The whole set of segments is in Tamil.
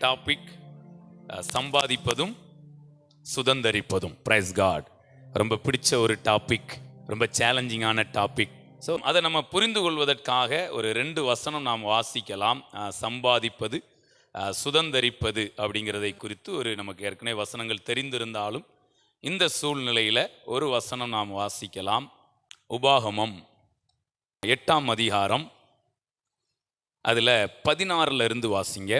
டாபிக் சம்பாதிப்பதும் சுதந்தரிப்பதும். Praise God. ரொம்ப பிடிச்ச ஒரு டாபிக், ரொம்ப சேலஞ்சிங்கான டாபிக். ஸோ அதை நம்ம புரிந்து கொள்வதற்காக ஒரு 2 வசனம் நாம் வாசிக்கலாம். சம்பாதிப்பது சுதந்தரிப்பது அப்படிங்கிறதை குறித்து நமக்கு ஏற்கனவே வசனங்கள் தெரிந்திருந்தாலும் இந்த சூழ்நிலையில் ஒரு வசனம் நாம் வாசிக்கலாம். உபாகமம் 8ஆம் அதிகாரம், அதில் 16 இருந்து வாசிங்க.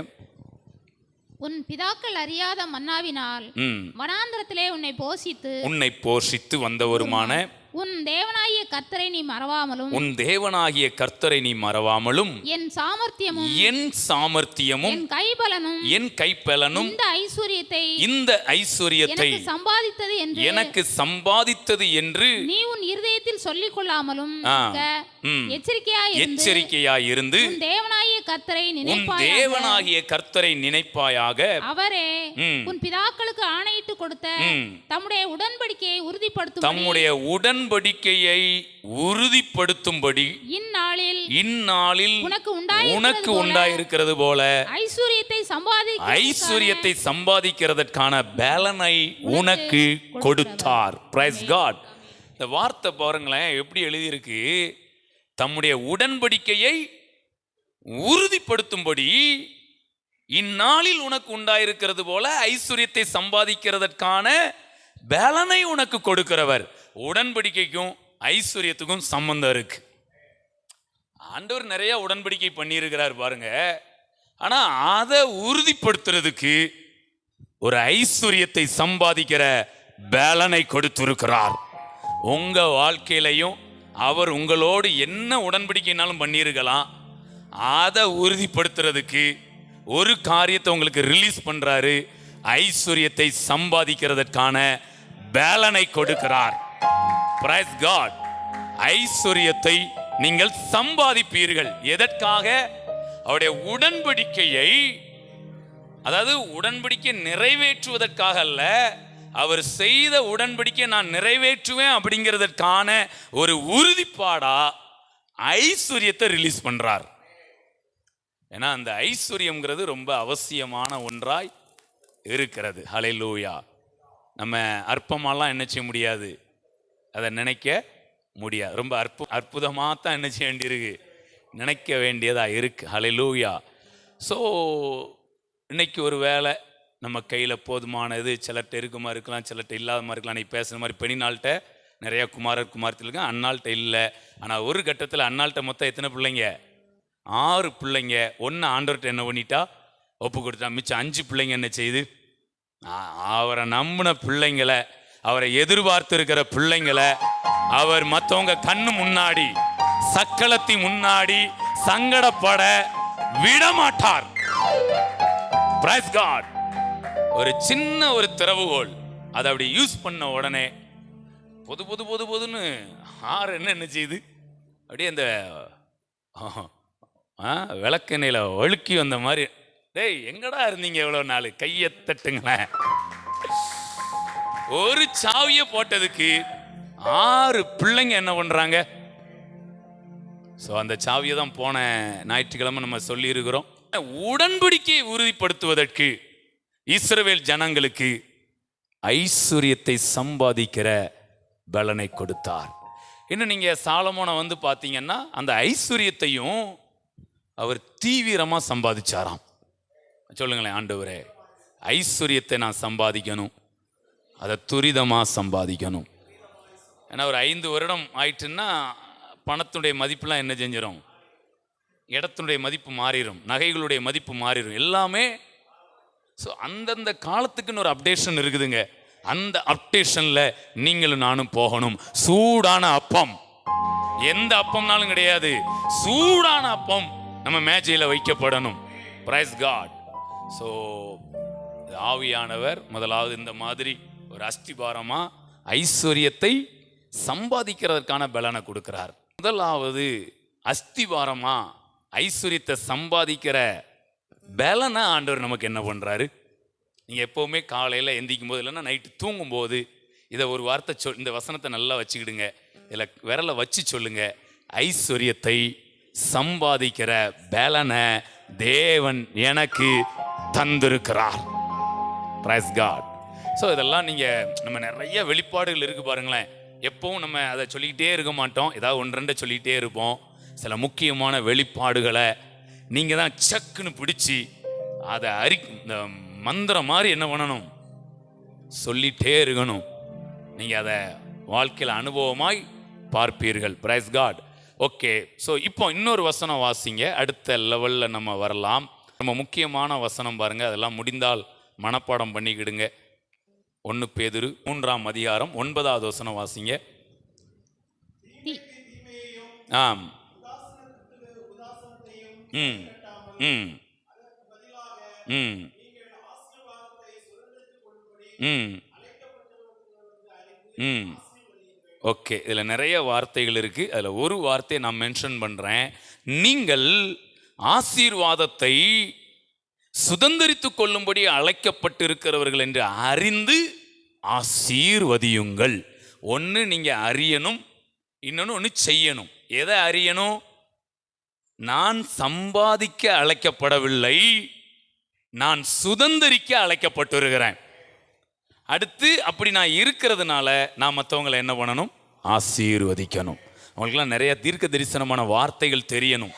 உன் பிதாக்கள் அறியாத மன்னாவினால் வனாந்திரத்திலே உன்னை போஷித்து வந்தவருமான உன் தேவனாகிய கர்த்தரை நீ மறவாமலும் என் சாமர்த்தியமும் என் கைப்பலனும் இந்த ஐஸ்வரியத்தை எனக்கு சம்பாதித்தது என்று நீ உன் இருதயத்தில் சொல்லிக் கொள்ளாமலும் எச்சரிக்கையாயிருந்து உன் தேவனாகிய கர்த்தரை நினைப்பாயாக. அவரே உன் பிதாக்களுக்கு ஆணையிட்டு கொடுத்த தம்முடைய உடன்படிக்கையை உறுதிப்படுத்தும்படி இந்நாளில் உனக்கு உண்டாயிருக்கிறது போல ஐஸ்வரியத்தை சம்பாதிக்கிறதற்கான பலனை உனக்கு கொடுத்தார். Praise God. இந்த வார்த்தை பாருங்களேன், எப்படி எழுதியிருக்கு. தம்முடைய உடன்படிக்கையை உறுதிப்படுத்தும்படி இந்நாளில் உனக்கு உண்டாயிருக்கிறது போல ஐஸ்வரியத்தை சம்பாதிக்கிறதற்கான பலனை உனக்கு கொடுக்கிறவர். உடன்படிக்கைக்கும் ஐஸ்வர்யத்துக்கும் சம்பந்தம் இருக்கு. ஆண்டவர் நிறைய உடன்படிக்கை பண்ணியிருக்கிறார் பாருங்க. ஆனா அதை உறுதிப்படுத்துறதுக்கு ஒரு ஐஸ்வர்யத்தை சம்பாதிக்கிற பலனை கொடுத்திருக்கிறார். உங்க வாழ்க்கையிலையும் அவர் உங்களோடு என்ன உடன்படிக்கைனாலும் பண்ணியிருக்கலாம். அதை உறுதிப்படுத்துறதுக்கு ஒரு காரியத்தை உங்களுக்கு ரிலீஸ் பண்றாரு. ஐஸ்வர்யத்தை சம்பாதிக்கிறதற்கான பலனை கொடுக்கிறார். Praise God. ஐஸ்வர்யத்தை நீங்கள் சம்பாதிப்பீர்கள். எதற்காக? அவருடைய உடன்படிக்கையை, அதாவது உடன்படிக்கை நிறைவேற்றுவதற்காக அல்ல, அவர் செய்த உடன்படிக்கை நான் நிறைவேற்றுவேன் அப்படிங்கிறதற்கான ஒரு உறுதிப்பாடா ஐஸ்வர்யத்தை ரிலீஸ் பண்றார். ஏன்னா அந்த ஐஸ்வர்யம்ங்கிறது ரொம்ப அவசியமான ஒன்றாய் இருக்கிறது. ஹல்லேலூயா. நம்ம அற்பமாலாம் என்ன செய்ய முடியாது, அதை நினைக்க முடியாது. ரொம்ப அற்புதமாக தான் என்ன செய்ய வேண்டியிருக்கு, நினைக்க வேண்டியதாக இருக்கு. ஹல்லேலூயா. ஸோ இன்னைக்கு ஒரு வேளை நம்ம கையில் போதுமானது சிலர்கிட்ட இருக்குமா இருக்கலாம், சிலர்கிட்ட இல்லாத மாதிரி இருக்கலாம். நீ பேசுகிற மாதிரி பெண்ணினால்கிட்ட நிறையா குமாரத்தில் இருக்க, அண்ணாள்கிட்ட இல்லை. ஆனால் ஒரு கட்டத்தில் அண்ணாள்கிட்ட மொத்தம் எத்தனை பிள்ளைங்க? 6 பிள்ளைங்க. ஒன்று ஆண்டவர்கிட்ட என்ன பண்ணிட்டா, ஒப்பு கொடுத்தா. மிச்சம் 5 பிள்ளைங்க என்ன செய்யுது, அவரை நம்பின பிள்ளைங்களை, அவரை எதிர்பார்த்து இருக்கிற பிள்ளைங்களை அவர் மற்றவங்க கண்ணு முன்னாடி, சக்களத்தின் முன்னாடி சங்கடப்பட விட மாட்டார். Praise God. ஒரு சின்ன ஒரு திறவுகோல், அதை அப்படி யூஸ் பண்ண உடனே பொதுன்னு 6 என்ன செய்யுது, அப்படியே அந்த விளக்கெண்ணெயில ஒழுக்கி வந்த மாதிரி, டேய் எங்கடா இருந்தீங்க எவ்வளோ நாள், கையை தட்டுங்களேன். ஒரு சாவியை போட்டதுக்கு 6 பிள்ளைங்க என்ன பண்றாங்க. ஸோ அந்த சாவியை தான் போன ஞாயிற்றுக்கிழமை நம்ம சொல்லி இருக்கிறோம். உடன்படிக்கையை உறுதிப்படுத்துவதற்கு இஸ்ரவேல் ஜனங்களுக்கு ஐஸ்வர்யத்தை சம்பாதிக்கிற பலனை கொடுத்தார். இன்னும் நீங்க சாலமோனை வந்து பார்த்தீங்கன்னா அந்த ஐஸ்வர்யத்தையும் அவர் தீவிரமாக சம்பாதிச்சாராம். சொல்லுங்களேன், ஆண்டவரே ஐஸ்வர்யத்தை நான் சம்பாதிக்கணும், அதை துரிதமாக சம்பாதிக்கணும். ஏன்னா ஒரு 5 வருடம் ஆயிட்டுன்னா பணத்துடைய மதிப்புலாம் என்ன செஞ்சிடும், இடத்துடைய மதிப்பு மாறிடும், நகைகளுடைய மதிப்பு மாறிடும், எல்லாமே. ஸோ அந்தந்த காலத்துக்குன்னு ஒரு அப்டேஷன் இருக்குதுங்க. அந்த அப்டேஷனில் நீங்களும் நானும் போகணும். சூடான அப்பம், எந்த அப்பம்னாலும் கிடையாது, சூடான அப்பம் நம்ம மேஜையில் வைக்கப்படணும். Price God. ஸோ ஆவியானவர் முதலாவது இந்த மாதிரி ஒரு அஸ்திபாரமா ஐஸ்வர்யத்தை சம்பாதிக்கிறதுக்கான பலனை கொடுக்கிறார். முதலாவது அஸ்திபாரமா ஐஸ்வர்யத்தை சம்பாதிக்கிற பலனை ஆண்டவர் நமக்கு என்ன பண்றாரு. நீங்க எப்பவுமே காலையில் எந்திக்கும் போது இல்லைன்னா நைட்டு தூங்கும் போது இதை ஒரு வார்த்தை இந்த வசனத்தை நல்லா வச்சுக்கிடுங்க, இதில் விரலை வச்சு சொல்லுங்க. ஐஸ்வர்யத்தை சம்பாதிக்கிற பலனை தேவன் எனக்கு தந்திருக்கிறார். Price God. ஸோ இதெல்லாம் நம்ம நிறைய வெளிப்பாடுகள் இருக்கு பாருங்களேன். எப்பவும் நம்ம அதை சொல்லிக்கிட்டே இருக்க மாட்டோம், ஏதாவது ஒன்று ரெண்டை சொல்லிக்கிட்டே இருப்போம். சில முக்கியமான வெளிப்பாடுகளை நீங்கள் தான் சக்குன்னு பிடிச்சி அதை இந்த மந்திரம் மாதிரி என்ன பண்ணணும், சொல்லிட்டே இருக்கணும். நீங்கள் அதை வாழ்க்கையில் அனுபவமாய் பார்ப்பீர்கள். Price God. ஓகே, ஸோ இப்போ இன்னொரு வசனம் வாசிங்க, அடுத்த லெவலில் நம்ம வரலாம். நம்ம முக்கியமான வசனம் பாருங்க, அதெல்லாம் முடிந்தால் மனப்பாடம் பண்ணிக்கிடுங்க. 1 பேதுரு 3ஆம் அதிகாரம் 9வது வசனம் வாசிங்க. ஆம். ம் ம் ம் ம் ம் ஓகே, இதில் நிறைய வார்த்தைகள் இருக்கு. அதில் ஒரு வார்த்தையை நான் மென்ஷன் பண்ணுறேன். நீங்கள் ஆசீர்வாதத்தை சுதந்திரித்துக் கொள்ளும்படி அழைக்கப்பட்டிருக்கிறவர்கள் என்று அறிந்து ஆசீர்வதியுங்கள். ஒன்று நீங்கள் அறியணும், இன்னொன்று செய்யணும். எதை அறியணும்? நான் சம்பாதிக்க அழைக்கப்படவில்லை, நான் சுதந்திரிக்க அழைக்கப்பட்டிருக்கிறேன். அடுத்து அப்படி நான் இருக்கிறதுனால நான் மற்றவங்களை என்ன பண்ணணும்? ஆசீர்வதிக்கணும். அவங்களுக்குலாம் நிறைய தீர்க்க தரிசனமான வார்த்தைகள் தெரியணும்,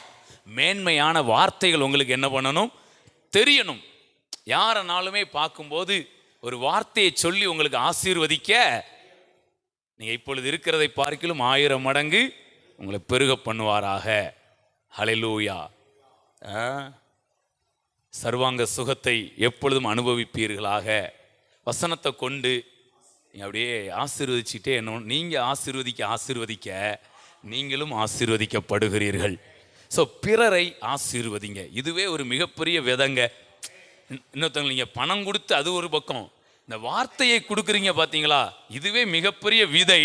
மேன்மையான வார்த்தைகள் உங்களுக்கு என்ன பண்ணணும்? தெரியணும். யாரனாலுமே பார்க்கும்போது ஒரு வார்த்தையை சொல்லி உங்களுக்கு ஆசீர்வதிக்க, நீங்கள் இப்பொழுது இருக்கிறதை பார்க்கிலும் 1000 மடங்கு உங்களை பெருக பண்ணுவாராக. ஹல்லேலூயா. சர்வாங்க சுகத்தை எப்பொழுதும் அனுபவிப்பீர்களாக. வசனத்தை கொண்டு நீங்கள் அப்படியே ஆசீர்வதிச்சுட்டே என்ன, நீங்கள் ஆசீர்வதிக்க நீங்களும் ஆசீர்வதிக்கப்படுகிறீர்கள். ஸோ பிறரை ஆசீர்வதிங்க. இதுவே ஒரு மிகப்பெரிய விதங்க. இன்னொருத்தவங்க நீங்கள் பணம் கொடுத்து அது ஒரு பக்கம், இந்த வார்த்தையை கொடுக்குறீங்க பார்த்தீங்களா, இதுவே மிகப்பெரிய விதை.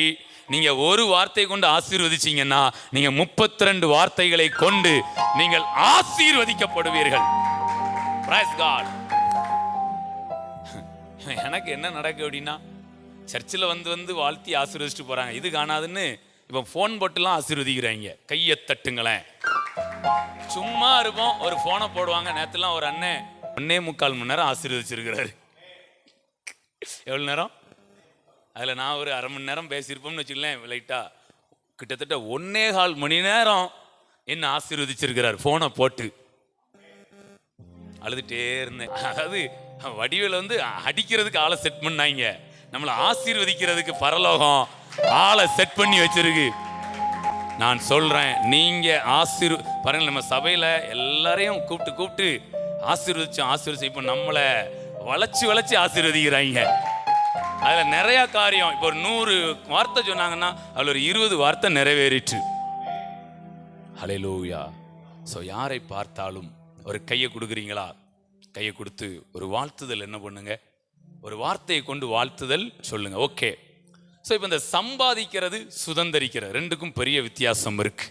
நீங்கள் ஒரு வார்த்தையை கொண்டு ஆசீர்வதிச்சீங்கன்னா நீங்கள் 32 வார்த்தைகளை கொண்டு நீங்கள் ஆசீர்வதிக்கப்படுவீர்கள். Price God. எனக்கு என்ன நடக்கு அப்படின்னா, சர்ச்சில் வந்து வாழ்த்தி ஆசீர்வதிச்சுட்டு போகிறாங்க. இது காணாதுன்னு இப்போ ஃபோன் போட்டுலாம் ஆசீர்வதிக்கிறாங்க. கையை தட்டுங்களேன். சும்மா இருப்போம், ஒரு ஃபோனை போடுவாங்க. நேற்றுலாம் ஒரு அண்ணன் 1.25 மணி நேரம் ஆசீர்வதிச்சிருக்கிறாரு. எவ்வளோ நேரம்? அதில் நான் ஒரு அரை மணி நேரம் பேசியிருப்போம்னு வச்சுக்கலேன். லைட்டாக கிட்டத்தட்ட 1.25 மணி நேரம் என்ன ஆசீர்வதிச்சிருக்கிறார் ஃபோனை போட்டு. அழுதுகிட்டே இருந்தேன். அதாவது வடிவில் அடிக்கிறதுக்கு ஆளை செட் பண்ணாங்க, நம்மளை ஆசீர்வதிக்கிறதுக்கு பரலோகம் ஆளை செட் பண்ணி வச்சிருக்கு. நான் சொல்றேன், நீங்க பாருங்க, நம்ம சபையில எல்லாரையும் கூப்பிட்டு ஆசீர்வதிச்சு இப்போ நம்மளை வளைச்சு ஆசீர்வதிக்கிறாங்க. அதுல நிறைய காரியம். இப்போ ஒரு 100 வார்த்தை சொன்னாங்கன்னா அதுல ஒரு 20 வார்த்தை நிறைவேறிற்று. ஹல்லேலூயா. ஸோ யாரை பார்த்தாலும் ஒரு கையை கொடுக்குறீங்களா? கையை கொடுத்து ஒரு வாழ்த்துதல் என்ன பண்ணுங்க, ஒரு வார்த்தையை கொண்டு வாழ்த்துதல் சொல்லுங்க. ஓகே. ஸோ இப்போ இந்த சம்பாதிக்கிறது சுதந்திரிக்கிறது ரெண்டுக்கும் பெரிய வித்தியாசம் இருக்கு.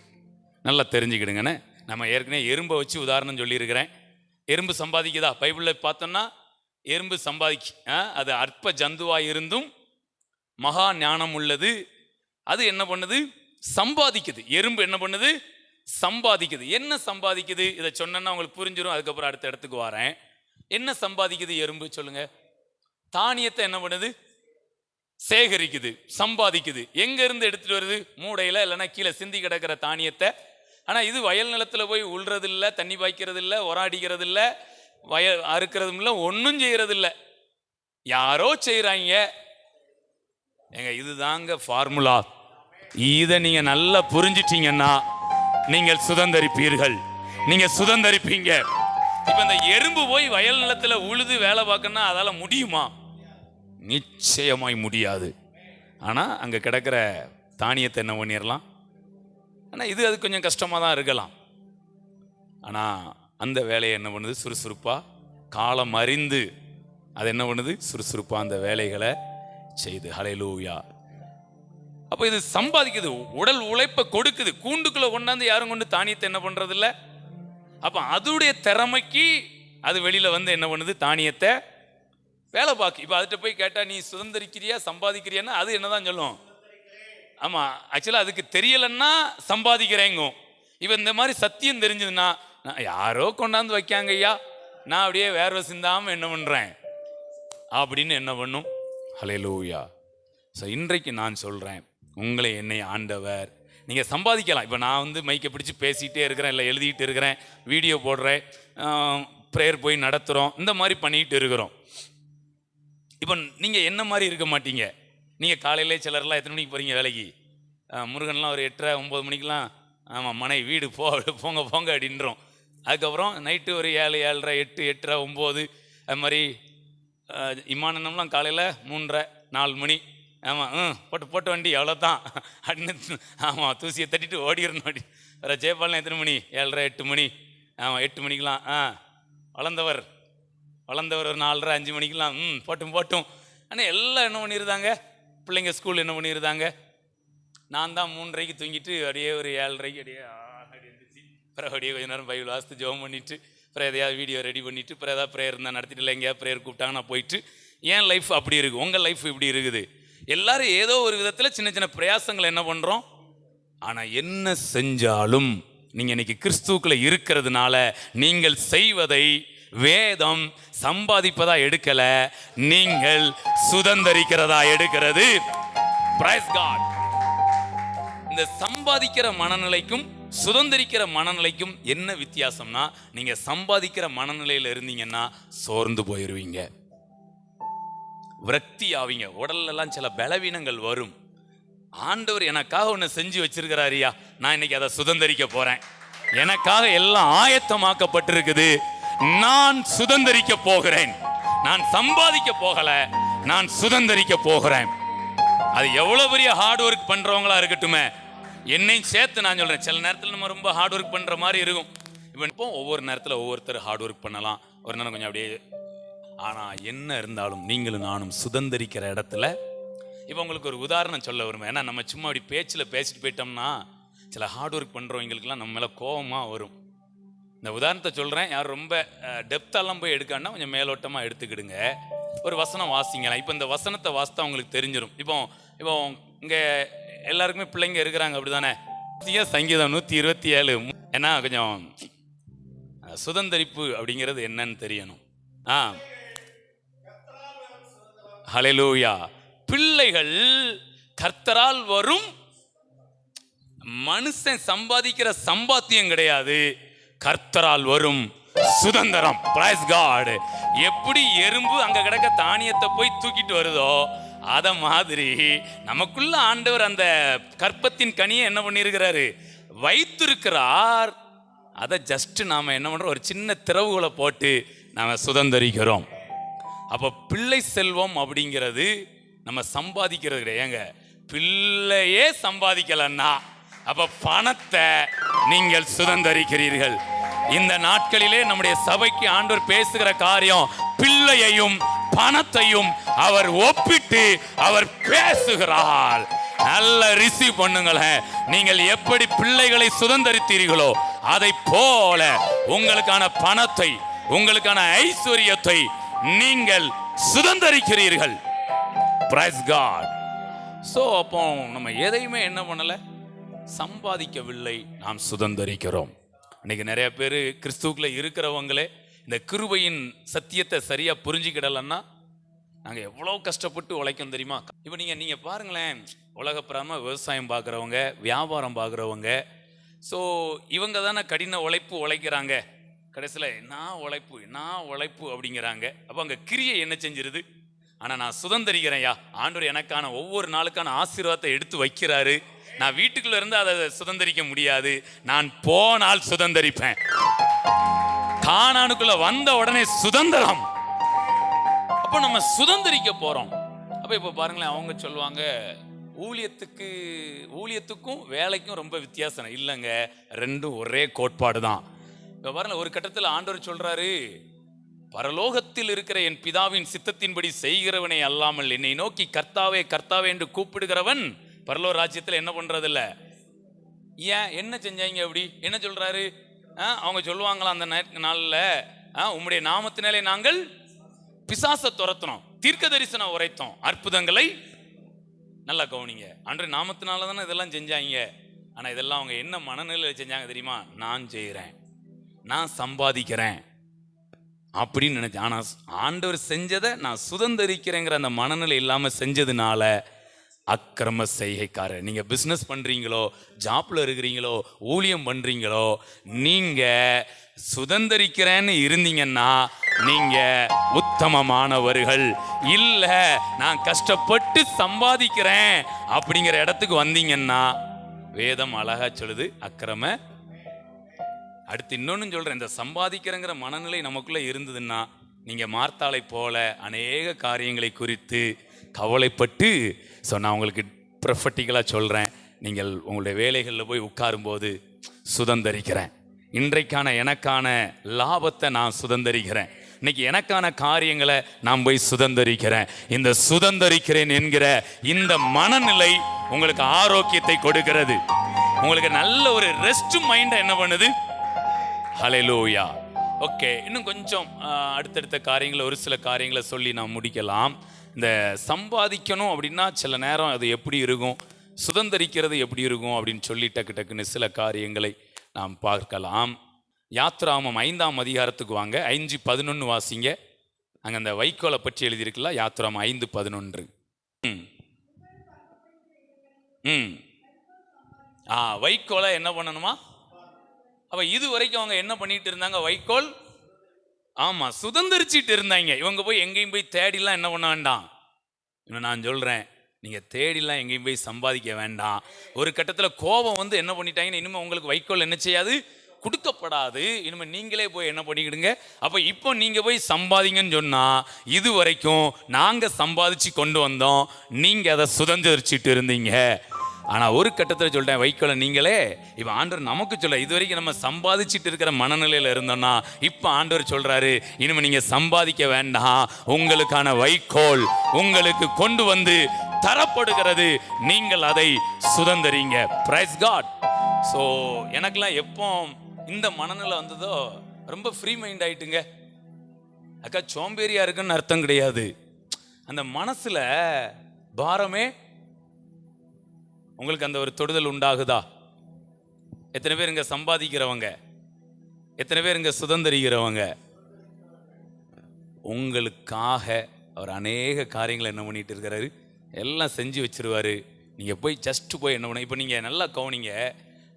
நல்லா தெரிஞ்சுக்கிடுங்கண்ணே. நம்ம ஏற்கனவே எறும்பை வச்சு உதாரணம் சொல்லியிருக்கிறேன். எறும்பு சம்பாதிக்குதா? பைபிளில் பார்த்தோம்னா எறும்பு அது அற்ப ஜந்துவாக இருந்தும் மகா ஞானம் உள்ளது. அது என்ன பண்ணுது? சம்பாதிக்குது. எறும்பு என்ன பண்ணுது? சம்பாதிக்குது. என்ன சம்பாதிக்குது? இதை சொன்னா உங்களுக்கு புரிஞ்சிடும். அதுக்கப்புறம் அடுத்த இடத்துக்கு வரேன். என்ன சம்பாதிக்குது எறும்பு? சொல்லுங்க. தானியத்தை என்ன பண்ணுது? சேகரிக்குது, சம்பாதிக்குது. எங்க இருந்து எடுத்துட்டு வருது? மூடையில, இல்லைன்னா கீழே சிந்தி கிடக்கிற தானியத்தை. ஆனா இது வயல் நிலத்துல போய் உள்றது இல்லை, தண்ணி பாய்க்கிறது இல்லை, உராடிக்கிறது இல்லை, வயல் அறுக்கிறதும் இல்லை, ஒன்றும் செய்யறது இல்லை. யாரோ செய்யறாங்க. எங்க இதுதாங்க ஃபார்முலா. இதை நீங்க நல்லா புரிஞ்சிட்டீங்கன்னா நீங்கள் சுதந்திரிப்பீர்கள். நீங்க சுதந்திரிப்பீங்க. இப்ப இந்த எறும்பு போய் வயல் நிலத்துல உழுது வேலை பார்க்கணும்னா அதால முடியுமா? நிச்சயமாய் முடியாது. ஆனா அங்க கிடக்கிற தானியத்தை என்ன பண்ணிடலாம். ஆனா அது கொஞ்சம் கஷ்டமா தான் இருக்கலாம். ஆனா அந்த வேலையை என்ன பண்ணுது? சுறுசுறுப்பா காலம் அறிந்து அது என்ன பண்ணுது? சுறுசுறுப்பா அந்த வேலைகளை செய்து. ஹல்லேலூயா. அப்ப இது சம்பாதிக்குது, உடல் உழைப்பை கொடுக்குது. கூண்டுக்குள்ள கொண்டாந்து யாரும் கொண்டு தானியத்தை என்ன பண்றது இல்லை. அப்ப அதுடைய திறமைக்கு அது வெளியில என்ன பண்ணுது? தானியத்தை வேலை பார்க்கு. இப்ப அதுகிட்ட போய் கேட்டா நீ சுதந்திரிக்கிறியா சம்பாதிக்கிறியான்னா அது என்னதான் சொல்லும்? ஆமா, ஆக்சுவலா அதுக்கு தெரியலன்னா சம்பாதிக்கிறேங்க. இப்ப இந்த மாதிரி சத்தியம் தெரிஞ்சதுன்னா யாரோ கொண்டாந்து வைக்காங்க ஐயா, நான் அப்படியே வேர்வை சிந்தாம என்ன பண்றேன் அப்படின்னு என்ன பண்ணும்? ஹல்லேலூயா. ஸோ இன்றைக்கு நான் சொல்றேன், உங்களை என்னை ஆண்டவர், நீங்க சம்பாதிக்கலாம். இப்போ நான் மைக்கை பிடிச்சி பேசிகிட்டே இருக்கிறேன், இல்லை எழுதிட்டு இருக்கிறேன், வீடியோ போடுறேன், ப்ரேயர் போய் நடத்துகிறோம், இந்த மாதிரி பண்ணிக்கிட்டு இருக்கிறோம். இப்போ நீங்கள் என்ன மாதிரி இருக்க மாட்டீங்க. நீங்கள் காலையிலே சிலர்லாம் எத்தனை மணிக்கு போகிறீங்க வேலைக்கு? முருகன்லாம் ஒரு 8:30 9 மணிக்கெலாம் ஆமாம் மனை வீடு போங்க போங்க அப்படின்றோம். அதுக்கப்புறம் நைட்டு ஒரு 7 7:30 8 8:30 9 அது மாதிரி இமானம்லாம் காலையில் 3:30 4 மணி. ஆமாம் போட்டு வண்டி அவ்வளோதான் அப்படின்னு. ஆமாம் தூசியை தட்டிட்டு ஓடிடணும். அப்படி வேறு ஜெயபாலன் எத்தனை மணி? 7:30 8 மணி. ஆமாம் 8 மணிக்கெலாம் வளர்ந்தவர் ஒரு 4:30 5 மணிக்கெலாம் போட்டும். ஆனால் எல்லாம் என்ன பண்ணியிருந்தாங்க, பிள்ளைங்க ஸ்கூல் என்ன பண்ணியிருந்தாங்க. நான் தான் 3:30க்கு தூங்கிட்டு அப்படியே ஒரு 7:30க்கு அப்படியே இருந்துச்சு. அப்புறம் அப்படியே கொஞ்சம் நேரம் பைபிள் வாசித்து ஜெபம் பண்ணிவிட்டு அப்புறம் எதையாவது வீடியோ ரெடி பண்ணிவிட்டு அப்புறம் ஏதாவது ப்ரேயர் இருந்தால் நடத்திட்டு, இல்லை எங்கேயாவது ப்ரேயர் கூப்பிட்டாங்க நான் போயிட்டு. என் லைஃப் அப்படி இருக்குது, உங்கள் லைஃப் இப்படி இருக்குது. எல்லாரும் ஏதோ ஒரு விதத்தில் சின்ன சின்ன பிரயாசங்களை என்ன பண்ணுறோம். ஆனால் என்ன செஞ்சாலும் நீங்கள் இன்னைக்கு கிறிஸ்துவுக்குள்ள இருக்கிறதுனால நீங்கள் செய்வதை வேதம் சம்பாதிப்பதா எடுக்கல, நீங்கள் சுதந்தரிக்கிறதா எடுக்கிறது. Praise God. இந்த சம்பாதிக்கிற மனநிலைக்கும் சுதந்திரிக்கிற மனநிலைக்கும் என்ன வித்தியாசம்னா, நீங்க சம்பாதிக்கிற மனநிலையில இருந்தீங்கன்னா சோர்ந்து போயிருவீங்க, விரக்தி ஆவீங்க, உடல்ல எல்லாம் சில பலவீனங்கள் வரும். ஆண்டவர் எனக்காக ஒன்று செஞ்சு வச்சிருக்கிறாரியா, நான் இன்னைக்கு அதை சுதந்திரிக்க போறேன், எனக்காக எல்லாம் ஆயத்தமாக்கப்பட்டிருக்குது, நான் சுதந்திரிக்க போகிறேன், நான் சம்பாதிக்க போகல, நான் சுதந்திரிக்க போகிறேன். அது எவ்வளவு பெரிய ஹார்ட் ஒர்க் பண்றவங்களா இருக்கட்டுமே, என்னையும் சேர்த்து நான் சொல்றேன். சில நேரத்தில் நம்ம ரொம்ப ஹார்ட் ஒர்க் பண்ற மாதிரி இருக்கும். இப்போ ஒவ்வொரு நேரத்தில் ஒவ்வொருத்தர் ஹார்ட் ஒர்க் பண்ணலாம், ஒரு நேரம் கொஞ்சம் அப்படியே. ஆனா என்ன இருந்தாலும் நீங்களும் நானும் சுதந்திரிக்கிற இடத்துல, இப்போ உங்களுக்கு ஒரு உதாரணம் சொல்ல வருவேன். ஏன்னா நம்ம சும்மா அப்படி பேச்சில் பேசிட்டு போயிட்டோம்னா சில ஹார்ட் ஒர்க் பண்றவங்களுக்குலாம் நம்ம மேல கோபமா வரும். இந்த உதாரணத்தை சொல்றேன், யாரும் ரொம்ப டெப்த்தாலாம் போய் எடுக்கான்னா கொஞ்சம் மேலோட்டமா எடுத்துக்கிடுங்க. ஒரு வசனம் வாசிங்களா. இப்போ இந்த வசனத்தை வாசித்தா உங்களுக்கு தெரிஞ்சிடும். இப்போ இங்கே எல்லாருக்குமே பிள்ளைங்க இருக்கிறாங்க அப்படிதானே. சங்கீதம் 127. ஏன்னா கொஞ்சம் சுதந்திரிப்பு அப்படிங்கிறது என்னன்னு தெரியணும். ஹல்லேலூயா. பிள்ளைகள் கர்த்தரால் வரும். மனுஷன் சம்பாதிக்கிற சம்பாத்தியம் கிடையாது, கர்த்தரால் வரும் சுதந்திரம். Praise God. எப்படி எறும்பு அங்க கிடக்க தானியத்தை போய் தூக்கிட்டு வருதோ அத மாதிரி நமக்குள்ள ஆண்டவர் அந்த கற்பத்தின் கனியை என்ன பண்ணியிருக்கிறாரு, வைத்திருக்கிறார். அதை ஜஸ்ட் நாம என்ன பண்றோம், ஒரு சின்ன திறவுகளை போட்டு நாம சுதந்திரிக்கிறோம். அப்ப பிள்ளை செல்வம் அப்படிங்கிறது நம்ம சம்பாதிக்கிறது கிடையாதுங்க. பிள்ளையே சம்பாதிக்கலன்னா அப்ப பணத்தை நீங்கள் சுதந்திரிக்கிறீர்கள். இந்த நாட்களிலே நம்முடைய சபைக்கு ஆண்டவர் பேசுகிற காரியம், பிள்ளையையும் பணத்தையும் அவர் ஒப்பிட்டு அவர் பேசுகிறார். நல்ல ரிசீவ் பண்ணுங்களேன். நீங்கள் எப்படி பிள்ளைகளை சுதந்திரித்தீர்களோ அதை போல உங்களுக்கான பணத்தை, உங்களுக்கான ஐஸ்வர்யத்தை நீங்கள் சுதந்திரிக்கிறீர்கள். Price God. சோ அப்போ நம்ம எதையுமே என்ன பண்ணல, சம்பாதிக்கவில்லை, நாம் சுதந்திரிக்கிறோம். இன்னைக்கு நிறைய பேர் கிறிஸ்துவுக்குள்ள இருக்கிறவங்களே இந்த கிருபையின் சத்தியத்தை சரியா புரிஞ்சுக்கிடலன்னா நாங்கள் எவ்வளோ கஷ்டப்பட்டு உழைக்கும் தெரியுமா. இப்போ நீங்கள் பாருங்களேன், உலகப்புறமா விவசாயம் பார்க்குறவங்க, வியாபாரம் பார்க்குறவங்க, ஸோ இவங்க தானே கடின உழைக்கிறாங்க. கடைசியில் நான் உழைப்பு அப்படிங்கிறாங்க. அப்போ அங்கே கிரியை என்ன செஞ்சிருது. ஆனால் நான் சுதந்திரிக்கிறேன்யா, ஆண்டவர் எனக்கான ஒவ்வொரு நாளுக்கான ஆசீர்வாதத்தை எடுத்து வைக்கிறாரு. நான் வீட்டுக்குள்ள இருந்து அதை சுதந்திரிக்க முடியாது, நான் போனால் சுதந்திரிப்பேன். கானானுக்குள்ள வந்த உடனே சுதந்திரம். அப்போ நம்ம சுதந்திரிக்க போறோம். அப்ப இப்ப பாருங்களேன், அவங்க சொல்லுவாங்க ஊழியத்துக்கும் வேலைக்கும் ரொம்ப வித்தியாசம் இல்லைங்க, ரெண்டும் ஒரே கோட்பாடு தான். இப்ப பாருங்க, ஒரு கட்டத்தில் ஆண்டவர் சொல்றாரு, பரலோகத்தில் இருக்கிற என் பிதாவின் சித்தத்தின்படி செய்கிறவனை அல்லாமல் என்னை நோக்கி கர்த்தாவே கர்த்தாவே என்று கூப்பிடுகிறவன் பரலோக ராஜ்யத்தில் என்ன பண்றது இல்ல. ஏன் என்ன செஞ்சாங்க அப்படி? என்ன சொல்றாரு? அவங்க சொல்லுவாங்களா அந்த நாள்ல, உம்முடைய நாமத்தினாலே நாங்கள் பிசாசை துரத்தினோம், தீர்க்க தரிசனம் உரைத்தோம், அற்புதங்களை. நல்லா கவனிங்க, அன்று நாமத்தினால தானே இதெல்லாம் செஞ்சாங்க. ஆனா இதெல்லாம் அவங்க என்ன மனநிலையில் செஞ்சாங்க தெரியுமா? நான் செய்கிறேன், நான் சம்பாதிக்கிறேன், அப்படின்னு நினைச்சேன். ஆனா ஆண்டவர் செஞ்சதை நான் சுதந்திரிக்கிறேங்கிற அந்த மனநிலை இல்லாம செஞ்சதுனால அக்கிரம செய்கைக்காரர். நீங்க பிசினஸ் பண்றீங்களோ, ஜாப்ல இருக்கிறீங்களோ, ஊழியம் பண்றீங்களோ, நீங்க சுதந்திரிக்கிறேன்னு இருந்தீங்கன்னா நீங்க உத்தமமானவர்கள். இல்ல நான் கஷ்டப்பட்டு சம்பாதிக்கிறேன் அப்படிங்கிற இடத்துக்கு வந்தீங்கன்னா வேதம் அழகா சொல்லுது அக்கிரம. அடுத்து இன்னொன்னு சொல்றேன், இந்த சம்பாதிக்கிறங்கிற மனநிலை நமக்குள்ள இருந்ததுன்னா நீங்க மார்த்தாளை போல அநேக காரியங்களை குறித்து கவலைப்பட்டு. ஸோ நான் உங்களுக்கு ப்ரொஃபட்டிக்கலாக சொல்கிறேன், நீங்கள் உங்களுடைய வேலைகளில் போய் உட்காரும்போது சுதந்திரிக்கிறேன், இன்றைக்கான எனக்கான லாபத்தை நான் சுதந்திரிக்கிறேன், இன்னைக்கு எனக்கான காரியங்களை நான் போய் சுதந்திரிக்கிறேன். இந்த சுதந்திரிக்கிறேன் என்கிற இந்த மனநிலை உங்களுக்கு ஆரோக்கியத்தை கொடுக்கிறது. உங்களுக்கு நல்ல ஒரு ரெஸ்ட் மைண்டை என்ன பண்ணுது? ஹல்லேலூயா. ஓகே, இன்னும் கொஞ்சம் அடுத்தடுத்த காரியங்களை ஒரு சில காரியங்களை சொல்லி நான் முடிக்கலாம். இந்த சம்பாதிக்கணும் அப்படின்னா சில நேரம் அது எப்படி இருக்கும், சுதந்திரிக்கிறது எப்படி இருக்கும் அப்படின்னு சொல்லி டக்குன்னு சில காரியங்களை நாம் பார்க்கலாம். யாத்ராமம் 5ஆம் அதிகாரத்துக்கு வாங்க. 5:11 வாசிங்க. அங்கே அந்த வைக்கோலை பற்றி எழுதியிருக்குல்ல, யாத்ராமம் 5:11. வைக்கோலை என்ன பண்ணணுமா? அப்ப இது வரைக்கும் அவங்க என்ன பண்ணிட்டு இருந்தாங்க? வைக்கோல், ஆமா, சுதந்திரிச்சிட்டு இருந்தாங்க. இவங்க போய் எங்கேயும் போய் தேடிலாம் என்ன பண்ண வேண்டாம். இன்னும் நான் சொல்றேன், நீங்க தேடிலாம் எங்கேயும் போய் சம்பாதிக்க வேண்டாம். ஒரு கட்டத்தில் கோபம் வந்து என்ன பண்ணிட்டாங்கன்னா, இனிமே உங்களுக்கு வைக்கோல் என்ன செய்யாது, கொடுக்கப்படாது. இனிமே நீங்களே போய் என்ன பண்ணிக்கிடுங்க. அப்ப இப்போ நீங்க போய் சம்பாதிங்கன்னு சொன்னா, இது வரைக்கும் நாங்க சம்பாதிச்சு கொண்டு வந்தோம், நீங்க அதை சுதந்திரிச்சிட்டு இருந்தீங்க. ஆனால் ஒரு கட்டத்தில் சொல்லிட்டேன், வைக்கோலை நீங்களே. இப்போ ஆண்டவர் நமக்கு சொல்ல, இது வரைக்கும் நம்ம சம்பாதிச்சுட்டு இருக்கிற மனநிலையில் இருந்தோம்னா இப்போ ஆண்டவர் சொல்கிறாரு, இனிமேல் நீங்கள் சம்பாதிக்க வேண்டாம், உங்களுக்கான வைக்கோல் உங்களுக்கு கொண்டு வந்து தரப்படுகிறது, நீங்கள் அதை சுதந்திரிங்க. Price God. ஸோ எனக்கெல்லாம் எப்போ இந்த மனநிலை வந்ததோ ரொம்ப ஃப்ரீ மைண்ட் ஆயிட்டுங்க. அக்கா சோம்பேறியா இருக்குன்னு அர்த்தம் கிடையாது. அந்த மனசில் பாரமே உங்களுக்கு அந்த ஒரு தொடுதல் உண்டாகுதா? எத்தனை பேர் இங்க சம்பாதிக்கிறவங்க, எத்தனை பேர் இங்க சுதந்திரிக்கிறவங்க? உங்களுக்காக அவர் அநேக காரியங்களை என்ன பண்ணிட்டு இருக்கிறாரு, எல்லாம் செஞ்சு வச்சிருவாரு. நீங்க போய் ஜஸ்ட் போய் என்ன பண்ண. இப்போ நீங்க நல்லா கவனிங்க,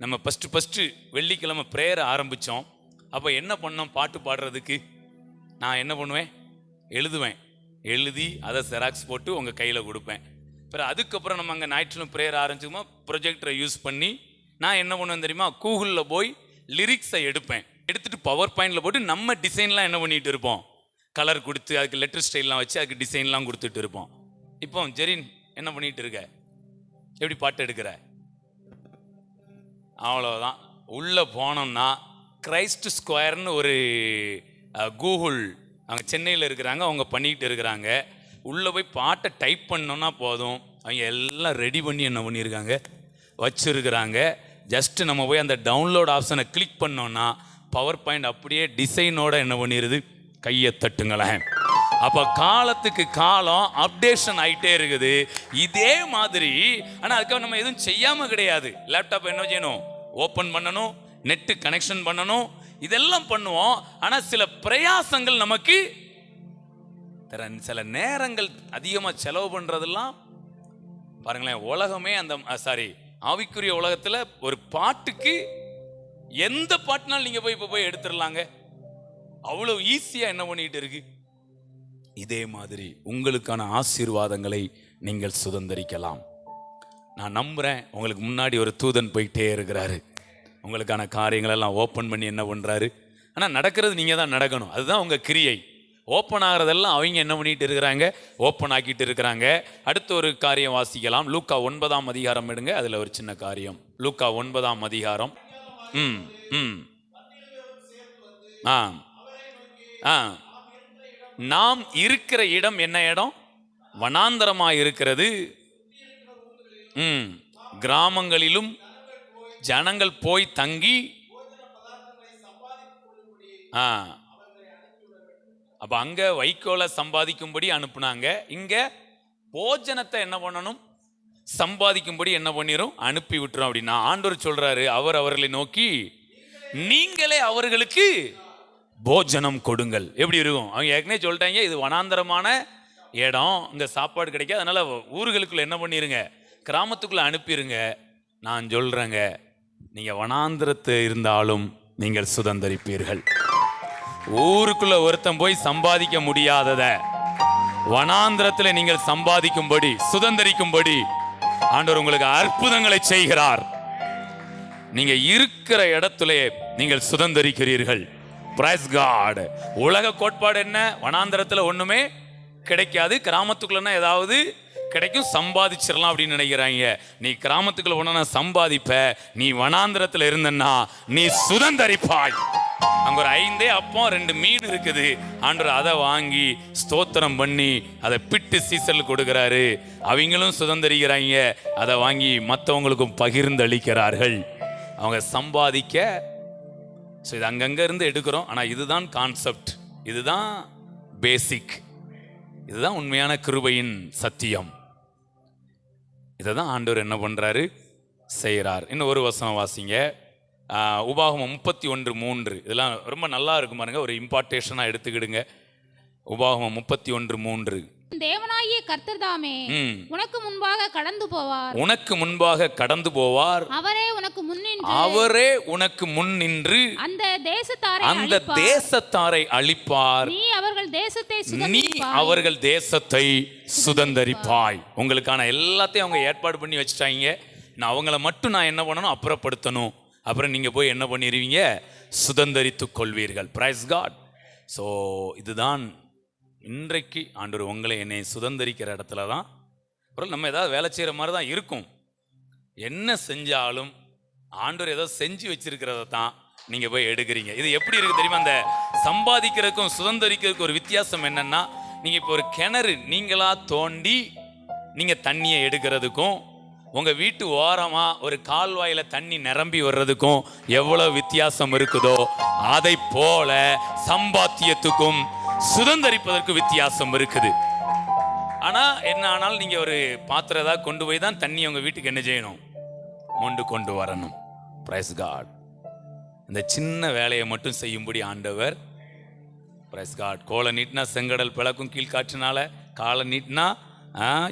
நம்ம ஃபஸ்ட்டு வெள்ளிக்கிழமை ப்ரேயரை ஆரம்பித்தோம். அப்போ என்ன பண்ணோம்? பாட்டு பாடுறதுக்கு நான் என்ன பண்ணுவேன்? எழுதுவேன். எழுதி அதை செராக்ஸ் போட்டு உங்கள் கையில் கொடுப்பேன். அப்புறம் அதுக்கப்புறம் நம்ம அங்கே ஞாயிற்றுக்கிழமை ப்ரேயர் ஆரம்பிச்சுமா ப்ரொஜெக்டரை யூஸ் பண்ணி நான் என்ன பண்ணுவேன் தெரியுமா? கூகுளில் போய் லிரிக்ஸை எடுத்துட்டு பவர் பாயிண்டில் போட்டு நம்ம டிசைன்லாம் என்ன பண்ணிட்டு இருப்போம், கலர் கொடுத்து அதுக்கு லெட்டர் ஸ்டைல்லாம் வச்சு அதுக்கு டிசைன்லாம் கொடுத்துட்டு இருப்போம். இப்போ ஜெரின் என்ன பண்ணிட்டு இருக்க, எப்படி பாட்டு எடுக்கிற? அவ்வளோதான். உள்ளே போனோம்னா கிரைஸ்ட் ஸ்கொயர்னு ஒரு கூகுள் அங்கே சென்னையில் இருக்கிறாங்க, அவங்க பண்ணிக்கிட்டு இருக்கிறாங்க. உள்ளே போய் பாட்டை டைப் பண்ணோன்னா போதும், அவங்க எல்லாம் ரெடி பண்ணி என்ன பண்ணியிருக்காங்க, வச்சுருக்கிறாங்க. ஜஸ்ட்டு நம்ம போய் அந்த டவுன்லோட் ஆப்ஷனை கிளிக் பண்ணோன்னா பவர் பாயிண்ட் அப்படியே டிசைனோட என்ன பண்ணிடுது, கையை தட்டுங்களேன். அப்போ காலத்துக்கு காலம் அப்டேஷன் ஆகிட்டே இருக்குது. இதே மாதிரி ஆனால் அதுக்காக நம்ம எதுவும் செய்யாமல் கிடையாது. லேப்டாப் என்ன செய்யணும், ஓப்பன் பண்ணணும், நெட்டு கனெக்ஷன் பண்ணணும், இதெல்லாம் பண்ணுவோம். ஆனால் சில பிரயாசங்கள் நமக்கு சில நேரங்கள் அதிகமாக செலவு பண்ணுறதெல்லாம் பாருங்களேன். உலகமே அந்த ஆவிக்குரிய உலகத்தில் ஒரு பாட்டுக்கு எந்த பாட்டுனாலும் நீங்கள் போய் இப்போ போய் எடுத்துடலாங்க, அவ்வளோ ஈஸியாக என்ன பண்ணிட்டு இருக்கு. இதே மாதிரி உங்களுக்கான ஆசீர்வாதங்களை நீங்கள் சுதந்திரிக்கலாம். நான் நம்புகிறேன் உங்களுக்கு முன்னாடி ஒரு தூதன் போயிட்டே இருக்கிறாரு, உங்களுக்கான காரியங்களெல்லாம் ஓப்பன் பண்ணி என்ன பண்ணுறாரு. ஆனால் நடக்கிறது நீங்கள் தான் நடக்கணும், அதுதான் உங்கள் கிரியை. ஓப்பன் ஆகிறதெல்லாம் அவங்க என்ன பண்ணிட்டு இருக்கிறாங்க, ஓப்பன் ஆக்கிட்டு இருக்கிறாங்க. அடுத்த ஒரு காரியம் வாசிக்கலாம். லூக்கா 9ஆம் அதிகாரம் எடுங்க, அதில் ஒரு சின்ன காரியம். லூக்கா 9ஆம் அதிகாரம். நாம் இருக்கிற இடம் என்ன இடம்? வனாந்தரமாக இருக்கிறது. கிராமங்களிலும் ஜனங்கள் போய் தங்கி அப்ப அங்க வைக்கோலை சம்பாதிக்கும்படி அனுப்புனாங்க. இங்க போஜனத்தை என்ன பண்ணணும், சம்பாதிக்கும்படி என்ன பண்ணிரும், அனுப்பி விட்டுரும். அப்படின்னா ஆண்டவர் சொல்றாரு, அவர்களை நோக்கி நீங்களே அவர்களுக்கு போஜனம் கொடுங்கள். எப்படி இருக்கும்? அவங்க ஏற்கனவே சொல்லிட்டாங்க, இது வனாந்தரமான இடம், இங்க சாப்பாடு கிடைக்காது, அதனால ஊர்களுக்குள்ள என்ன பண்ணிருங்க, கிராமத்துக்குள்ள அனுப்பிடுங்க. நான் சொல்றேங்க, நீங்க வனாந்தரத்து இருந்தாலும் நீங்கள் சுதந்தரிப்பீர்கள். ஊருக்குள்ள ஒருத்தன் போய் சம்பாதிக்க முடியாதத வனாந்திரத்தில் நீங்கள் சம்பாதிக்கும்படி, சுதந்தரிக்கும்படி ஆண்டவர் உங்களுக்கு அற்புதங்களை செய்கிறார். நீங்க இருக்கிற இடத்துல நீங்கள் சுதந்தரிக்கிறீர்கள். Price God. உலக கோட்பாடு என்ன? வனாந்திரத்துல ஒண்ணுமே கிடைக்காது, கிராமத்துக்குள்ளனா ஏதாவது கிடைக்கும், சம்பாதிச்சிடலாம் அப்படின்னு நினைக்கிறாங்க. நீ கிராமத்துக்குள்ள ஒன்னா சம்பாதிப்ப, நீ வனாந்திரத்துல இருந்தன்னா நீ சுதந்தரிப்பாய். அங்க ஒரு 5 அப்பம் 2 மீன் இருக்குது. ஆண்டவர் அதை வாங்கி ஸ்தோத்திரம் பண்ணி அதை பிட்டு சீசல் கொடுக்கிறாரு. அவங்களும் சுதந்தரிக்கிறாங்க, அதை வாங்கி மற்றவங்களுக்கும் பகிர்ந்து அளிக்கிறார்கள். அவங்க சம்பாதிக்க. ஸோ இது அங்கங்க இருந்து எடுக்கிறோம். ஆனால் இதுதான் கான்செப்ட், இதுதான் பேசிக், இதுதான் உண்மையான கிருபையின் சத்தியம். இதை தான் ஆண்டவர் என்ன பண்றாரு, செய்கிறார். இன்னும் ஒரு வசனம் வாசிங்க. உபாகமம் 31:3. இதெல்லாம் ரொம்ப நல்லா இருக்கும் பாருங்க, ஒரு இம்பார்ட்டேஷனாக எடுத்துக்கிடுங்க. உபாகமம் 31:3. தேவனாகிய கர்த்தர் தாமே உனக்கு முன்பாக கடந்து போவார். உனக்கு முன்பாக கடந்து போவார். அவரே உனக்கு முன்னின்று, அவரே உனக்கு முன் நின்று அந்த தேசத்தாரை அழிப்பார். நீ அவர்கள் தேசத்தை சுதந்தரிப்பாய். உங்களுக்கான எல்லாத்தையும் அவங்க ஏற்பாடு பண்ணி வச்சுட்டாங்க. நான் அவங்கள மட்டும் நான் என்ன பண்ணணும், அப்புறப்படுத்தணும். அப்புறம் நீங்க போய் என்ன பண்ணிடுவீங்க, சுதந்தரித்துக் கொள்வீர்கள். Price God. ஸோ இதுதான் இன்றைக்கு ஆண்டவர் உங்களை என்னை சுதந்தரிக்கிற இடத்துல தான். அப்புறம் நம்ம ஏதாவது வேலை செய்கிற மாதிரி தான் இருக்கும். என்ன செஞ்சாலும் ஆண்டவர் ஏதோ செஞ்சு வச்சிருக்கிறத தான் நீங்கள் போய் எடுக்கிறீங்க. இது எப்படி இருக்குது தெரியுமா? அந்த சம்பாதிக்கிறதுக்கும் சுதந்தரிக்கிறதுக்கும் ஒரு வித்தியாசம் என்னன்னா, நீங்கள் இப்போ ஒரு கிணறு நீங்களா தோண்டி நீங்கள் தண்ணியை எடுக்கிறதுக்கும், உங்கள் வீட்டு ஓரமாக ஒரு கால்வாயில் தண்ணி நிரம்பி வர்றதுக்கும் எவ்வளோ வித்தியாசம் இருக்குதோ, அதை போல சம்பாத்தியத்துக்கும் சுதந்தரிப்பதற்கு வித்தியாசம் இருக்குது. ஆனால் என்ன ஆனாலும் நீங்கள் ஒரு பாத்திரம் ஏதாவது கொண்டு போய் தான் தண்ணி உங்கள் வீட்டுக்கு என்ன செய்யணும், மொண்டு கொண்டு வரணும். Praise God. இந்த சின்ன வேலையை மட்டும் செய்யும்படி ஆண்டவர். Praise God. கோலை நீட்டினா செங்கடல் பிளக்கும், கீழ்காற்றினால காலை நீட்டினா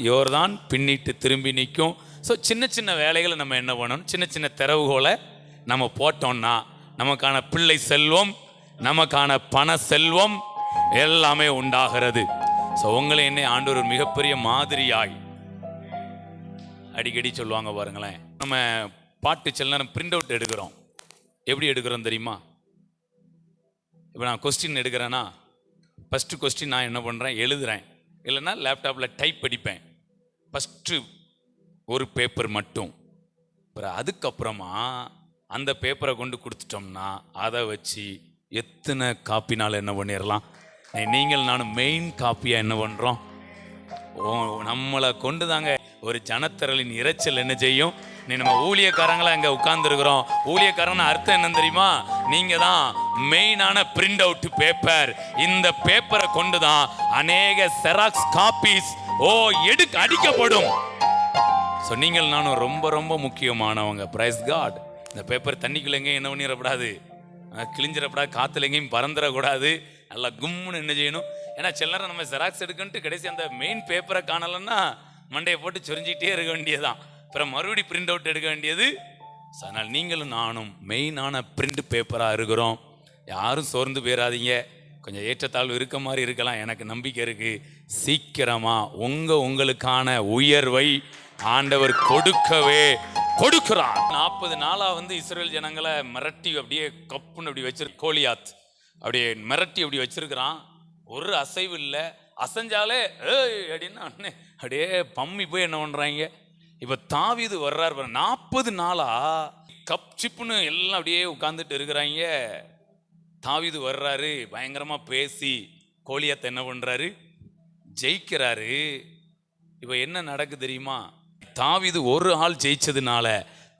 யோர்தான் பின்னிட்டு திரும்பி நிற்கும். ஸோ சின்ன சின்ன வேலைகளை நம்ம என்ன பண்ணணும், சின்ன சின்ன திறவுகோலை நம்ம போட்டோம்னா நமக்கான பிள்ளை செல்வம், நமக்கான பண செல்வம் எல்லாமே உண்டாகிறது. ஸோ உங்களை என்ன ஆண்டவர் ஒரு மிகப்பெரிய மாதிரியாய் அடிக்கடி சொல்லுவாங்க பாருங்களேன். நம்ம பாட்டு சில நேரம் பிரிண்ட் அவுட் எடுக்கிறோம். எப்படி எடுக்கிறோம் தெரியுமா? இப்போ நான் கொஸ்டின் எடுக்கிறேன்னா ஃபஸ்ட்டு கொஸ்டின் நான் என்ன பண்ணுறேன், எழுதுறேன். இல்லைன்னா லேப்டாப்பில் டைப் படிப்பேன். ஃபஸ்ட்டு ஒரு பேப்பர் மட்டும். அப்புறம் அதுக்கப்புறமா அந்த பேப்பரை கொண்டு கொடுத்துட்டோம்னா அதை வச்சு எத்தனை காப்பினாலும் என்ன பண்ணிடலாம். நீங்கள் நானும் மெயின் காப்பியாக என்ன பண்ணுறோம், நம்மளை கொண்டு தாங்க ஒரு ஜனத்திரளின் இறைச்சல் என்ன செய்யும். நீ நம்ம ஊழியக்காரங்களா இங்கே உட்கார்ந்துருக்கிறோம். ஊழியக்காரன் அர்த்தம் என்னன்னு தெரியுமா? நீங்கள் தான் மெயினான பிரிண்ட் அவுட் பேப்பர். இந்த பேப்பரை கொண்டு தான் அநேக செராக்ஸ் காப்பீஸ் அடிக்கப்படும். ஸோ நீங்கள் நானும் ரொம்ப ரொம்ப முக்கியமானவங்க. Praise God. இந்த பேப்பர் தண்ணிக்குள்ள எங்கேயும் என்ன பண்ணிடக்கூடாது, கிழிஞ்சிடக்கூடாது, காற்றுல எங்கேயும் பறந்துடக்கூடாது. நல்லா கும்முன்னு என்ன செய்யணும். ஏன்னா சில நேரம் நம்ம ஜெராக்ஸ் எடுக்கன்ட்டு கடைசி அந்த மெயின் பேப்பரை காணலைன்னா மண்டையை போட்டு சொரிஞ்சிட்டே இருக்க வேண்டியதுதான். அப்புறம் மறுபடி பிரிண்ட் அவுட் எடுக்க வேண்டியது. அதனால் நீங்களும் நானும் மெயினான பிரிண்ட் பேப்பராக இருக்கிறோம். யாரும் சோர்ந்து போயிடாதீங்க. கொஞ்சம் ஏற்றத்தாழ்வு இருக்க மாதிரி இருக்கலாம், எனக்கு நம்பிக்கை இருக்கு. சீக்கிரமா உங்களுக்கான உயர்வை ஆண்டவர் கொடுக்கிறார். 40 நாளா இஸ்ரேல் ஜனங்களை மிரட்டி அப்படியே கப்புன்னு அப்படி வச்சிரு, கோலியாத் அப்படியே மிரட்டி அப்படி வச்சிருக்கிறான். ஒரு அசைவு இல்லை. அசைஞ்சாலே அப்படின்னு அப்படியே பம்மி போய் என்ன பண்றாங்க. இப்ப தாவீது வர்றாரு. 40 நாளா கப் சிப்புன்னு எல்லாம் அப்படியே உட்கார்ந்துட்டு இருக்கிறாங்க. தாவீது வர்றாரு, பயங்கரமா பேசி கோலியாத்தை என்ன பண்றாரு, ஜெயிக்கிறாரு. இப்ப என்ன நடக்கு தெரியுமா? தாவீது ஒரு ஆள் ஜெயிச்சதுனால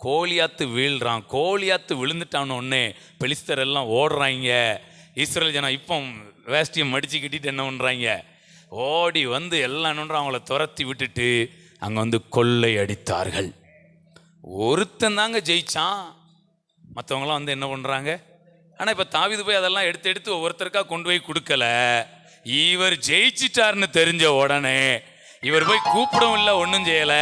கோலியாத்து வீழ்றான். கோலியாத்து விழுந்துட்டான்னு ஒன்னே பெலிஸ்தர் எல்லாம் ஓடுறாங்க. இஸ்ரேல் ஜனம் இப்போ வேஷ்டியை மடிச்சு கட்டிட்டு என்ன பண்றாங்க, ஓடி எல்லாம் என்ன அவங்கள துரத்தி விட்டுட்டு அங்க கொள்ளை அடித்தார்கள். ஒருத்தன் தாங்க ஜெயிச்சான். மற்றவங்களாம் என்ன பண்றாங்க, ஆனா இப்ப தாவீது போய் அதெல்லாம் எடுத்து எடுத்து ஒவ்வொருத்தருக்கா கொண்டு போய் கொடுக்கல. இவர் ஜெயிச்சிட்டாருன்னு தெரிஞ்ச உடனே இவர் போய் கூப்பிடவும் இல்லை, ஒன்றும் செய்யல.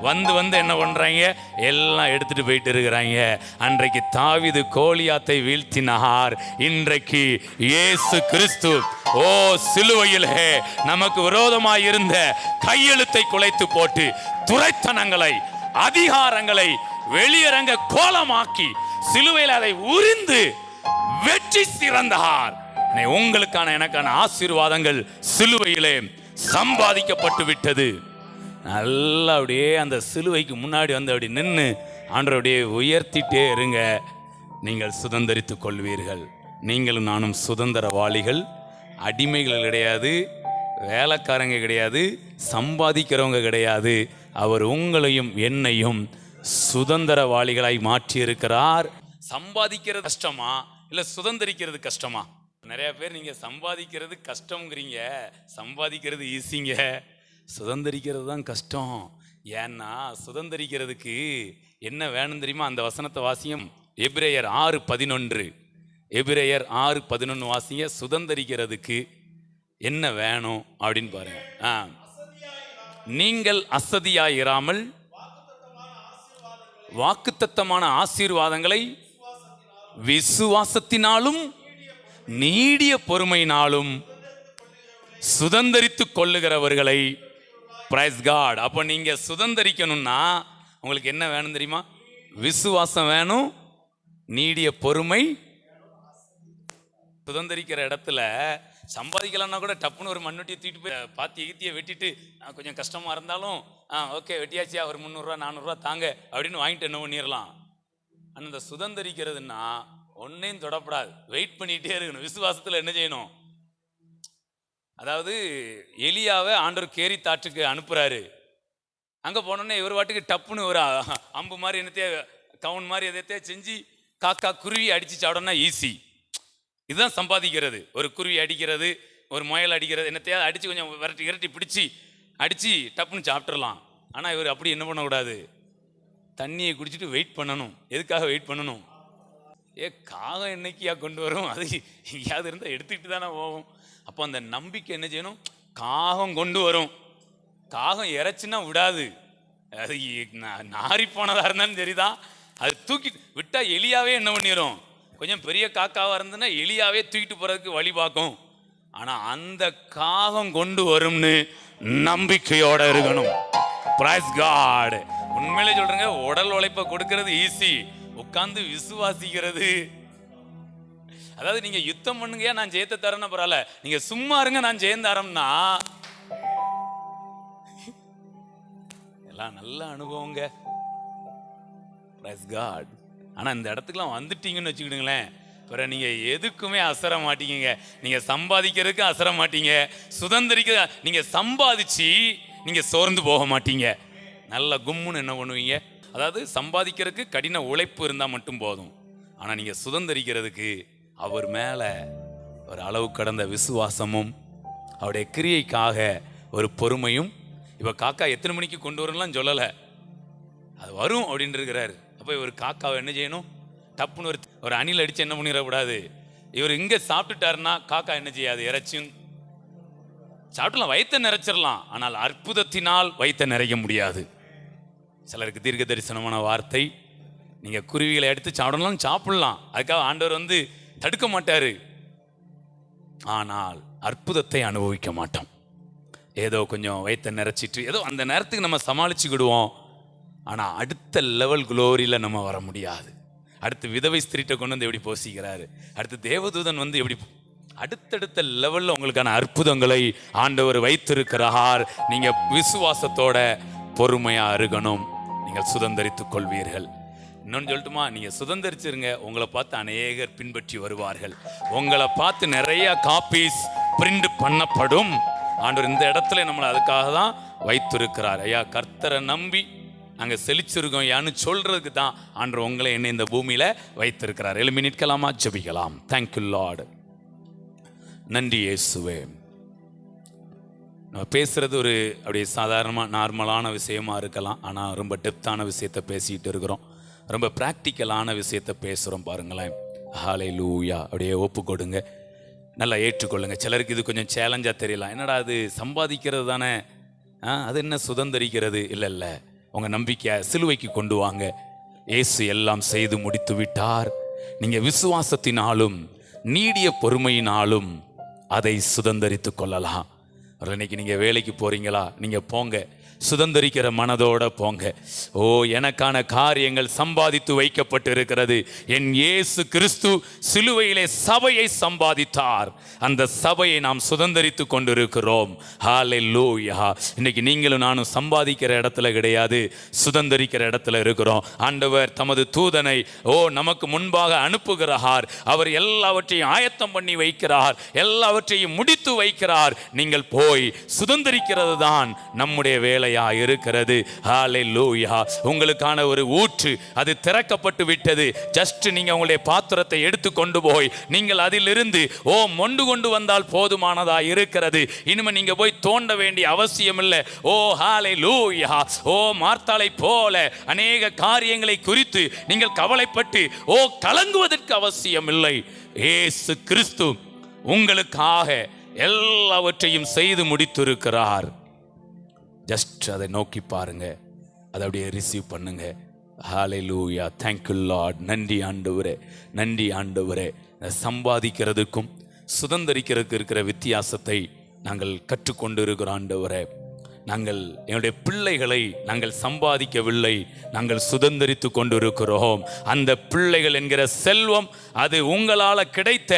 வந்து என்ன பண்றாங்க, எல்லாம் எடுத்துட்டு போயிட்டு இருக்கிறாங்க. அன்றைக்கு தாவீது கோலியாத்தை வீழ்த்தினார். இன்றைக்கு இயேசு கிறிஸ்து சிலுவையிலே நமக்கு விரோதமாய் இருந்த கையெழுத்தை குலைத்து போட்டு துரைத்தனங்களை அதிகாரங்களை வெளியரங்க கோலமாக்கி சிலுவையில் அதை உரிந்து வெற்றி சிறந்தார். உங்களுக்கான எனக்கான ஆசீர்வாதங்கள் சிலுவையிலே சம்பாதிக்கப்பட்டு விட்டது. நல்லா அப்படியே அந்த சிலுவைக்கு முன்னாடி வந்து அப்படி நின்று ஆண்டவருடைய உயர்த்திட்டே இருங்க. நீங்கள் சுதந்தரித்துக் கொள்வீர்கள். நீங்களும் நானும் சுதந்திரவாளிகள், அடிமைகள் கிடையாது, வேலைக்காரங்க கிடையாது, சம்பாதிக்கிறவங்க கிடையாது. அவர் உங்களையும் என்னையும் சுதந்திரவாளிகளாய் மாற்றி இருக்கிறார். சம்பாதிக்கிறது கஷ்டமா இல்லை சுதந்திரிக்கிறது கஷ்டமா? நிறைய பேர் நீங்க சம்பாதிக்கிறது கஷ்டம்ங்கிறீங்க, சம்பாதிக்கிறது ஈஸிங்க. சுதந்திரிக்கிறது தான் கஷ்டம். ஏன்னா சுதந்திரிக்கிறதுக்கு என்ன வேணும் தெரியுமா? அந்த வசனத்தை வாசியம். எபிரேயர் 6:11. எபிரேயர் 6:11 வாசிங்க. சுதந்திரிக்கிறதுக்கு என்ன வேணும் அப்படின்னு பாருங்க. நீங்கள் அசதியாயிராமல் வாக்குத்தத்தமான ஆசீர்வாதங்களை விசுவாசத்தினாலும் நீடிய பொறுமையினாலும் சுதந்தரித்துக் கொள்ளுகிறவர்களை. Price God. அப்போ நீங்க சுதந்தரிக்கணும்னா உங்களுக்கு என்ன வேணும் தெரியுமா? விசுவாசம் வேணும், நீடிய பொறுமை. சுதந்தரிக்கிற இடத்துல சம்பாதிக்கலாம்னா கூட டப்புன்னு ஒரு மண்ணுட்டியை தூக்கிட்டு போய் பாத்தி எகித்தியை வெட்டிட்டு கொஞ்சம் கஷ்டமா இருந்தாலும் ஓகே வெட்டியாச்சியா ஒரு 300 ரூபா 400 ரூபா தாங்க அப்படின்னு வாங்கிட்டு என்ன பண்ணிடலாம். ஆனால் இந்த சுதந்திரிக்கிறதுனா ஒன்னையும் தொடப்படாது, வெயிட் பண்ணிட்டே இருக்கணும். விசுவாசத்தில் என்ன செய்யணும்? அதாவது எலியாவை ஆண்டவர் கேரி தாற்றுக்கு அனுப்புறாரு. அங்கே போனோன்னே இவர் வாட்டுக்கு டப்புன்னு ஒரு அம்பு மாதிரி என்னத்தையே கவுன் மாதிரி எதையத்தையே செஞ்சு காக்கா குருவி அடிச்சு சாப்பிடனா ஈஸி. இதுதான் சம்பாதிக்கிறது. ஒரு குருவி அடிக்கிறது, ஒரு முயல் அடிக்கிறது, என்னத்தையாவது அடித்து கொஞ்சம் விரட்டி பிடிச்சி அடித்து டப்புன்னு சாப்பிட்றலாம். ஆனால் இவர் அப்படி என்ன பண்ணக்கூடாது, தண்ணியை குடிச்சிட்டு வெயிட் பண்ணணும். எதுக்காக வெயிட் பண்ணணும்? காகம் என்னைக்கியா கொண்டு வரும், அது எங்கேயாவது இருந்தால் எடுத்துக்கிட்டு தானே போகும். அப்போ அந்த நம்பிக்கை என்ன செய்யணும்? காகம் கொண்டு வரும். காகம் இறைச்சின்னா விடாது, அது நாரி போனதாக இருந்தாலும் சரிதான், அது தூக்கி விட்டா எலியாவே என்ன பண்ணிடும்? கொஞ்சம் பெரிய காக்காவாக இருந்ததுன்னா எலியாவே தூக்கிட்டு போகிறதுக்கு வழி பார்க்கும். ஆனால் அந்த காகம் கொண்டு வரும்னு நம்பிக்கையோட இருக்கணும். Praise God. உண்மையிலே சொல்றேங்க, உடல் உழைப்பை கொடுக்கறது ஈஸி, உட்கார்ந்து விசுவாசிக்கிறது. அதாவது நீங்க யுத்தம் பண்ணுங்க, நான் ஜெயத்தை தரேன்னு பரவாயில்ல, நீங்க சும்மா இருங்க நான் ஜெயம் தரேன்னா எல்லாம் நல்ல அனுபவங்க. Price God. ஆனா இந்த இடத்துக்குலாம் வந்துட்டீங்கன்னு வச்சுக்கிடுங்களேன், பிறகு நீங்க எதுக்குமே அசர மாட்டீங்க. நீங்க சம்பாதிக்கிறதுக்கு அசர மாட்டீங்க, சுதந்திரிக்க நீங்க சம்பாதிச்சு நீங்க சோர்ந்து போக மாட்டீங்க. நல்ல கும்முன்னு என்ன பண்ணுவீங்க? அதாவது சம்பாதிக்கிறதுக்கு கடின உழைப்பு இருந்தால் மட்டும் போதும். ஆனால் நீங்கள் சுதந்திரிக்கிறதுக்கு அவர் மேலே ஒரு அளவு கடந்த விசுவாசமும் அவருடைய கிரியைக்காக ஒரு பொறுமையும். இப்போ காக்கா எத்தனை மணிக்கு கொண்டு வரலாம் சொல்லலை, அது வரும் அப்படின்னு இருக்கிறாரு. அப்போ இவர் காக்காவை என்ன செய்யணும்? டப்புன்னு ஒரு அணில் அடித்து என்ன பண்ணிடக்கூடாது. இவர் இங்கே சாப்பிட்டுட்டாருன்னா காக்கா என்ன செய்யாது, இறைச்சியும் சாப்பிடலாம், வயிற்றை நிறைச்சிடலாம். ஆனால் அற்புதத்தினால் வயிற்றை நிறைய முடியாது. சிலருக்கு தீர்க்க தரிசனமான வார்த்தை, நீங்கள் குருவிகளை எடுத்து சாப்பிடலாம், சாப்பிடலாம், அதுக்காக ஆண்டவர் தடுக்க மாட்டார். ஆனால் அற்புதத்தை அனுபவிக்க மாட்டோம். ஏதோ கொஞ்சம் வயிற்றை நிறைச்சிட்டு ஏதோ அந்த நேரத்துக்கு நம்ம சமாளிச்சுக்கிடுவோம். ஆனால் அடுத்த லெவல் குளோரியில் நம்ம வர முடியாது. அடுத்து விதவை ஸ்திரீட்டை கொண்டு வந்து எப்படி போசிக்கிறாரு, அடுத்து தேவதூதன் எப்படி அடுத்தடுத்த லெவலில் உங்களுக்கான அற்புதங்களை ஆண்டவர் வைத்திருக்கிறார். நீங்கள் விசுவாசத்தோட பொறுமையாக இருக்கணும், நீங்கள் சுதந்திரித்துக் கொள்வீர்கள். இன்னொன்று சொல்லட்டுமா? நீங்கள் சுதந்திரிச்சிருங்க, உங்களை பார்த்து அநேகர் பின்பற்றி வருவார்கள். உங்களை பார்த்து நிறைய காப்பீஸ் பிரிண்ட் பண்ணப்படும். ஆண்டவர் இந்த இடத்துல நம்மளை அதுக்காக தான் வைத்திருக்கிறார். ஐயா, கர்த்தரை நம்பி நாங்கள் செழிச்சிருக்கோம் யான்னு சொல்றதுக்கு தான் ஆண்டவர் உங்களை என்ன இந்த பூமியில வைத்திருக்கிறார். எழுப்பி நிற்கலாமா? ஜெபிக்கலாம். Thank you Lord. நன்றி இயேசுவே. நம்ம பேசுறது ஒரு அப்படியே சாதாரணமாக நார்மலான விஷயமா இருக்கலாம், ஆனால் ரொம்ப டெப்த்தான விஷயத்தை பேசிக்கிட்டு இருக்கிறோம். ரொம்ப ப்ராக்டிக்கலான விஷயத்தை பேசுகிறோம். பாருங்களேன், ஹல்லேலூயா. அப்படியே ஒப்பு கொடுங்க, நல்லா ஏற்றுக்கொள்ளுங்க. சிலருக்கு இது கொஞ்சம் சேலஞ்சாக தெரியலாம். என்னடா அது சம்பாதிக்கிறது தானே, அது என்ன சுதந்திரிக்கிறது? இல்லை, உங்கள் நம்பிக்கையை சிலுவைக்கு கொண்டு வாங்க. இயேசு எல்லாம் செய்து முடித்து விட்டார். நீங்கள் விசுவாசத்தினாலும் நீடிய பொறுமையினாலும் அதை சுதந்திரித்து கொள்ளலாம். இன்னைக்கு நீங்கள் வேலைக்கு போகிறீங்களா? நீங்கள் போங்க, சுதந்திரிக்கிற மனதோட போங்க. ஓ, எனக்கான காரியங்கள் சம்பாதித்து வைக்கப்பட்டு இருக்கிறது. என் இயேசு கிறிஸ்து சிலுவையிலே சபையை சம்பாதித்தார். அந்த சபையை நாம் சுதந்திரித்து கொண்டிருக்கிறோம். ஹல்லேலூயா. இன்னைக்கு நீங்களும் நானும் சம்பாதிக்கிற இடத்துல கிடையாது, சுதந்திரிக்கிற இடத்துல இருக்கிறோம். ஆண்டவர் தமது தூதனை நமக்கு முன்பாக அனுப்புகிறார். அவர் எல்லாவற்றையும் ஆயத்தம் பண்ணி வைக்கிறார், எல்லாவற்றையும் முடித்து வைக்கிறார். நீங்கள் போய் சுதந்திரிக்கிறது தான் நம்முடைய வேலை இருக்கிறது. ஹல்லேலூயா. உங்களுக்கான ஒரு ஊற்று அது திறக்கப்பட்டு விட்டது. ஜஸ்ட் நீங்க உங்களுடைய பாத்திரத்தை எடுத்து கொண்டு போய் நீங்கள் அதிலிருந்து மொண்டு கொண்டு வந்தால் போதுமானதா இருக்கிறது. இனிமே நீங்க போய் தோண்ட வேண்டிய அவசியம் இல்லை. ஹல்லேலூயா. மார்த்தாளை போல அநேக காரியங்களை குறித்து நீங்கள் கவலைப்பட்டு கலங்குவதற்கு அவசியம் இல்லை. இயேசு கிறிஸ்து உங்களுக்காக எல்லாவற்றையும் செய்து முடித்திருக்கிறார். ஜஸ்ட் அதை நோக்கி பாருங்க, அதை அப்படியே ரிசீவ் பண்ணுங்க. ஹல்லேலூயா. Thank you Lord. நன்றி ஆண்டவரே, நன்றி ஆண்டவரே. சம்பாதிக்கிறதுக்கும் சுதந்திரிக்கிறதுக்கு இருக்கிற வித்தியாசத்தை நாங்கள் கற்றுக்கொண்டு இருக்கிறோம் ஆண்டவரே. நாங்கள் என்னுடைய பிள்ளைகளை நாங்கள் சம்பாதிக்கவில்லை, நாங்கள் சுதந்திரித்து கொண்டிருக்கிறோம். அந்த பிள்ளைகள் என்கிற செல்வம் அது உங்களால் கிடைத்த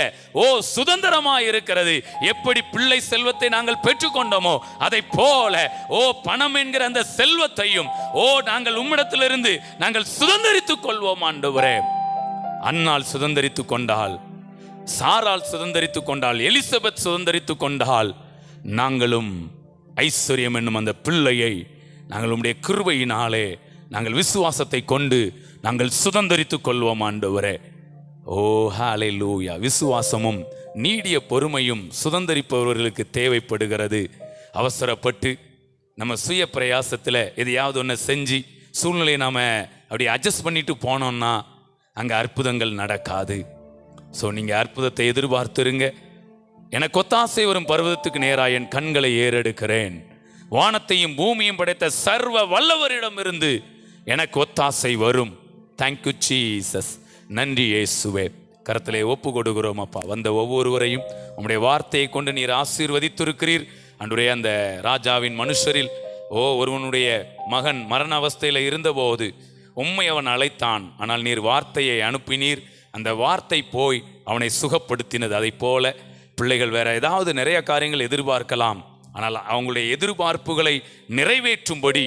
சுதந்திரமாக இருக்கிறது. எப்படி பிள்ளை செல்வத்தை நாங்கள் பெற்றுக்கொண்டோமோ அதை போல பணம் என்கிற அந்த செல்வத்தையும் நாங்கள் உம்மிடத்திலிருந்து நாங்கள் சுதந்திரித்துக் கொள்வோம் ஆண்டவரே. அன்னாள் சுதந்திரித்து கொண்டால், சாராள் சுதந்திரித்து கொண்டால், எலிசபெத் சுதந்திரித்து கொண்டால், நாங்களும் ஐஸ்வர்யம் என்னும் அந்த பிள்ளையை நாங்கள் உம்முடைய கிருபையினாலே நாங்கள் விசுவாசத்தை கொண்டு நாங்கள் சுதந்திரித்துக் கொள்வோம் ஆண்டவரே. ஹல்லேலூயா. விசுவாசமும் நீடிய பொறுமையும் சுதந்திரிப்பவர்களுக்கு தேவைப்படுகிறது. அவசரப்பட்டு நம்ம சுய பிரயாசத்தில் எதையாவது ஒன்று செஞ்சு சூழ்நிலையை நாம் அப்படி அட்ஜஸ்ட் பண்ணிட்டு போனோம்னா அங்கே அற்புதங்கள் நடக்காது. ஸோ நீங்கள் அற்புதத்தை எதிர்பார்த்துருங்க. எனக்கு ஒத்தாசை வரும் பர்வதத்துக்கு நேராக என் கண்களை ஏறெடுக்கிறேன். வானத்தையும் பூமியும் படைத்த சர்வ வல்லவரிடம் இருந்து எனக்கு ஒத்தாசை வரும். Thank you Jesus. நன்றி இயேசுவே. கரத்திலே ஒப்பு கொடுக்கிறோம் அப்பா. வந்த ஒவ்வொருவரையும் உம்முடைய வார்த்தையை கொண்டு நீர் ஆசீர்வதித்திருக்கிறீர். அன்றைய அந்த ராஜாவின் மனுஷரில் ஒருவனுடைய மகன் மரண அவஸ்தையில் இருந்தபோது உம்மை அவன் அழைத்தான். ஆனால் நீர் வார்த்தையை அனுப்பினீர். அந்த வார்த்தை போய் அவனை சுகப்படுத்தினது. அதை போல பிள்ளைகள் வேற ஏதாவது நிறைய காரியங்கள் எதிர்பார்க்கலாம். ஆனால் அவங்களுடைய எதிர்பார்ப்புகளை நிறைவேற்றும்படி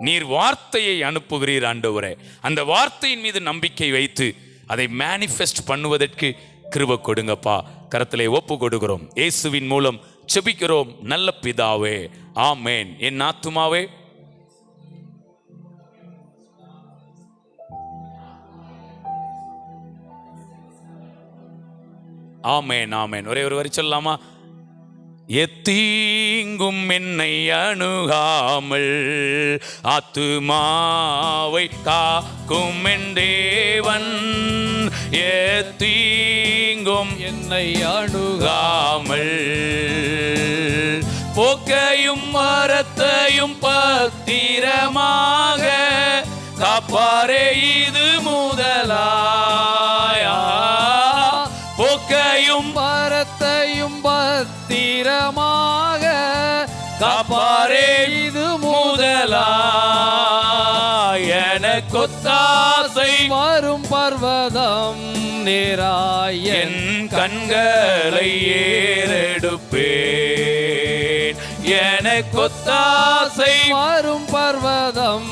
நீர் வார்த்தையை அனுப்புகிறீர் ஆண்டவரே. அந்த வார்த்தையின் மீது நம்பிக்கை வைத்து அதை மேனிஃபெஸ்ட் பண்ணுவதற்கு கிருபை கொடுங்கப்பா. கரத்திலே ஒப்பு கொடுக்கிறோம். இயேசுவின் மூலம் செபிக்கிறோம் நல்ல பிதாவே, ஆமேன். என் ஆத்துமாவே ஆமேன், ஆமேன். ஒரே ஒரு வரி சொல்லலாமா? எத்தீங்கும் என்னை அணுகாமல் ஆத்துமாவை காக்கும் என் தேவன். எத்தீங்கும் என்னை அணுகாமல் போக்கையும் மரத்தையும் பத்திரமாக காப்பாரே இது முதலாயா. போக்கையும் மரத்தையும் பத்திரமாக காப்பாரே இது முதலாய். எனக்கொத்தாசை வரும் பர்வதம் நேராய் என் கண்களை ஏறெடுப்பேன். எனக்கொத்தாசை வரும் பர்வதம்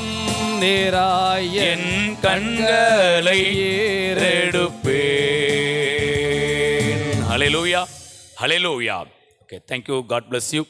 நேராய் என் கண்களை ஏறெடுப்பேன். ஹல்லேலூயா, ஹல்லேலூயா. Okay, thank you. God bless you.